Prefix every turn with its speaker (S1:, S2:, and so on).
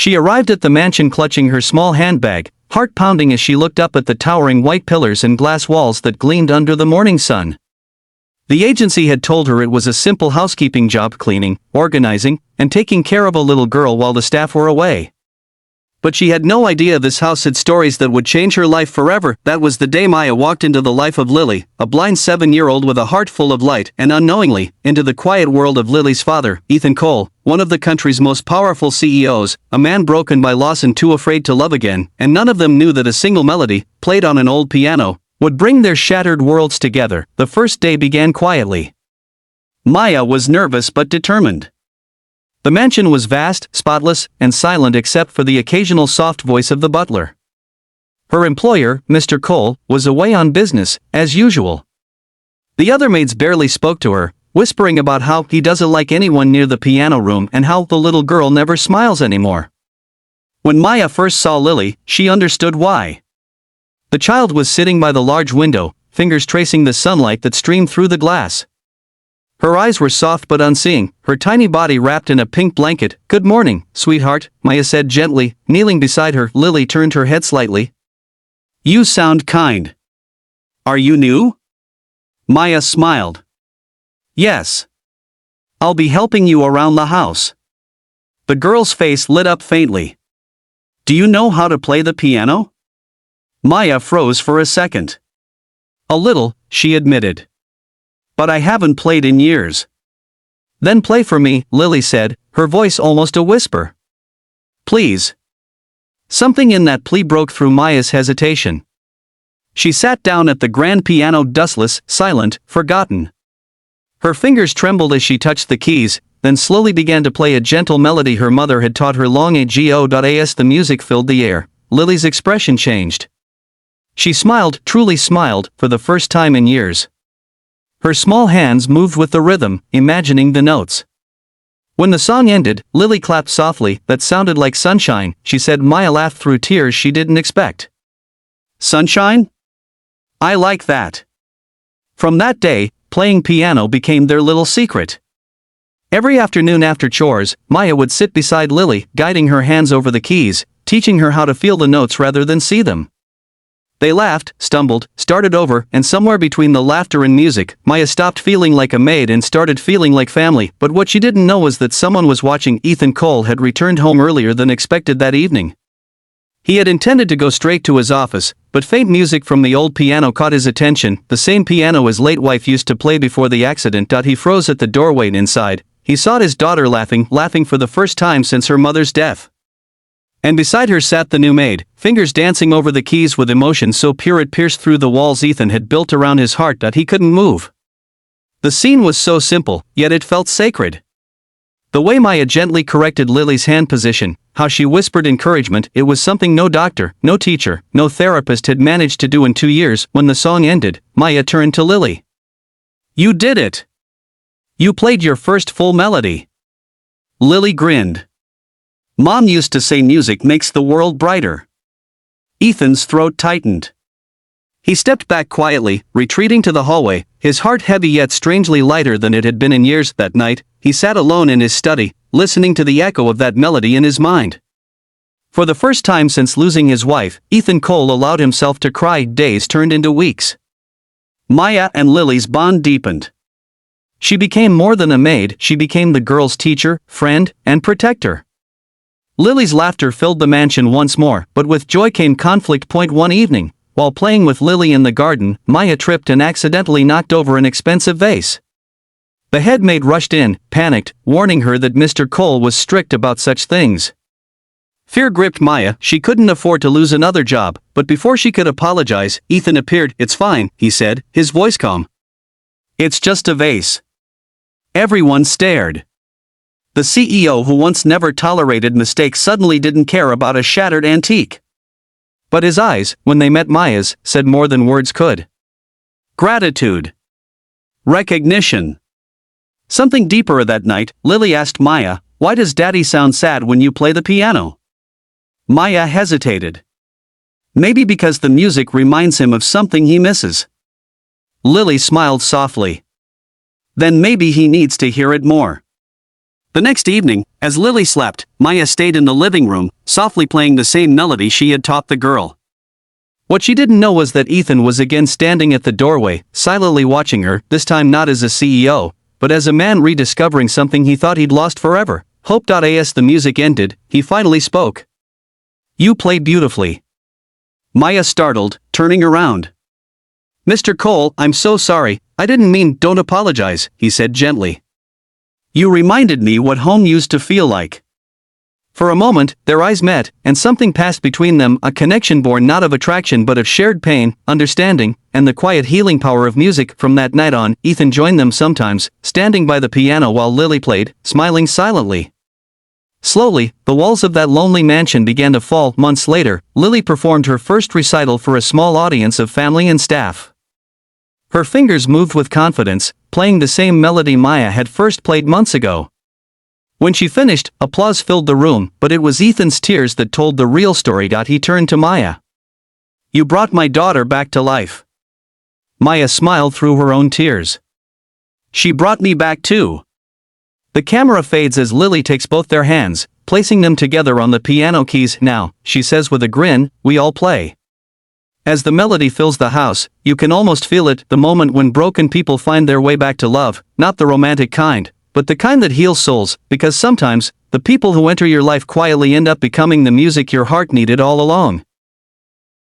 S1: She arrived at the mansion clutching her small handbag, heart pounding as she looked up at the towering white pillars and glass walls that gleamed under the morning sun. The agency had told her it was a simple housekeeping job, cleaning, organizing, and taking care of a little girl while the staff were away. But she had no idea this house had stories that would change her life forever. That was the day Maya walked into the life of Lily, a blind 7-year-old with a heart full of light, and unknowingly, into the quiet world of Lily's father, Ethan Cole, one of the country's most powerful CEOs, a man broken by loss and too afraid to love again, and none of them knew that a single melody, played on an old piano, would bring their shattered worlds together. The first day began quietly. Maya was nervous but determined. The mansion was vast, spotless, and silent except for the occasional soft voice of the butler. Her employer, Mr. Cole, was away on business, as usual. The other maids barely spoke to her, whispering about how he doesn't like anyone near the piano room and how the little girl never smiles anymore. When Maya first saw Lily, she understood why. The child was sitting by the large window, fingers tracing the sunlight that streamed through the glass. Her eyes were soft but unseeing, her tiny body wrapped in a pink blanket. "Good morning, sweetheart," Maya said gently, kneeling beside her. Lily turned her head slightly. "You sound kind. Are you new?" Maya smiled. "Yes. I'll be helping you around the house." The girl's face lit up faintly. "Do you know how to play the piano?" Maya froze for a second. "A little," she admitted. "But I haven't played in years." "Then play for me," Lily said, her voice almost a whisper. "Please." Something in that plea broke through Maya's hesitation. She sat down at the grand piano, dustless, silent, forgotten. Her fingers trembled as she touched the keys, then slowly began to play a gentle melody her mother had taught her long ago. As the music filled the air, Lily's expression changed. She smiled, truly smiled, for the first time in years. Her small hands moved with the rhythm, imagining the notes. When the song ended, Lily clapped softly. "That sounded like sunshine," she said. Maya laughed through tears she didn't expect. "Sunshine? I like that." From that day, playing piano became their little secret. Every afternoon after chores, Maya would sit beside Lily, guiding her hands over the keys, teaching her how to feel the notes rather than see them. They laughed, stumbled, started over, and somewhere between the laughter and music, Maya stopped feeling like a maid and started feeling like family. But what she didn't know was that someone was watching. Ethan Cole had returned home earlier than expected that evening. He had intended to go straight to his office, but faint music from the old piano caught his attention, the same piano his late wife used to play before the accident. He froze at the doorway. Inside, he saw his daughter laughing for the first time since her mother's death. And beside her sat the new maid, fingers dancing over the keys with emotion so pure it pierced through the walls Ethan had built around his heart that he couldn't move. The scene was so simple, yet it felt sacred. The way Maya gently corrected Lily's hand position, how she whispered encouragement, it was something no doctor, no teacher, no therapist had managed to do in 2 years. When the song ended, Maya turned to Lily. "You did it! You played your first full melody." Lily grinned. "Mom used to say music makes the world brighter." Ethan's throat tightened. He stepped back quietly, retreating to the hallway, his heart heavy yet strangely lighter than it had been in years. That night, he sat alone in his study, listening to the echo of that melody in his mind. For the first time since losing his wife, Ethan Cole allowed himself to cry. Days turned into weeks. Maya and Lily's bond deepened. She became more than a maid, she became the girl's teacher, friend, and protector. Lily's laughter filled the mansion once more, but with joy came conflict. One evening, while playing with Lily in the garden, Maya tripped and accidentally knocked over an expensive vase. The head maid rushed in, panicked, warning her that Mr. Cole was strict about such things. Fear gripped Maya. She couldn't afford to lose another job, but before she could apologize, Ethan appeared. "It's fine," he said, his voice calm. "It's just a vase." Everyone stared. The CEO, who once never tolerated mistakes, suddenly didn't care about a shattered antique. But his eyes, when they met Maya's, said more than words could. Gratitude. Recognition. Something deeper. That night, Lily asked Maya, "Why does Daddy sound sad when you play the piano?" Maya hesitated. "Maybe because the music reminds him of something he misses." Lily smiled softly. "Then maybe he needs to hear it more."
S2: The next evening, as Lily slept, Maya stayed in the living room, softly playing the same melody she had taught the girl.
S1: What she didn't know was that Ethan was again standing at the doorway, silently watching her, this time not as a CEO, but as a man rediscovering something he thought he'd lost forever. As the music ended, he finally spoke. "You played beautifully."
S2: Maya startled, turning around.
S1: "Mr. Cole, I'm so sorry, I didn't mean." "Don't apologize," he said gently.
S2: "You reminded me what home used to feel like."
S1: For a moment, their eyes met, and something passed between them, a connection born not of attraction but of shared pain, understanding, and the quiet healing power of music. From that night on, Ethan joined them sometimes, standing by the piano while Lily played, smiling silently. Slowly, the walls of that lonely mansion began to fall. Months later, Lily performed her first recital for a small audience of family and staff. Her fingers moved with confidence, playing the same melody Maya had first played months ago. When she finished, applause filled the room, but it was Ethan's tears that told the real story. He turned to Maya. "You brought my daughter back to life." Maya smiled through her own tears.
S2: "She brought me back too."
S1: The camera fades as Lily takes both their hands, placing them together on the piano keys. "Now," she says with a grin, "we all play." As the melody fills the house, you can almost feel it, the moment when broken people find their way back to love, not the romantic kind, but the kind that heals souls, because sometimes, the people who enter your life quietly end up becoming the music your heart needed all along.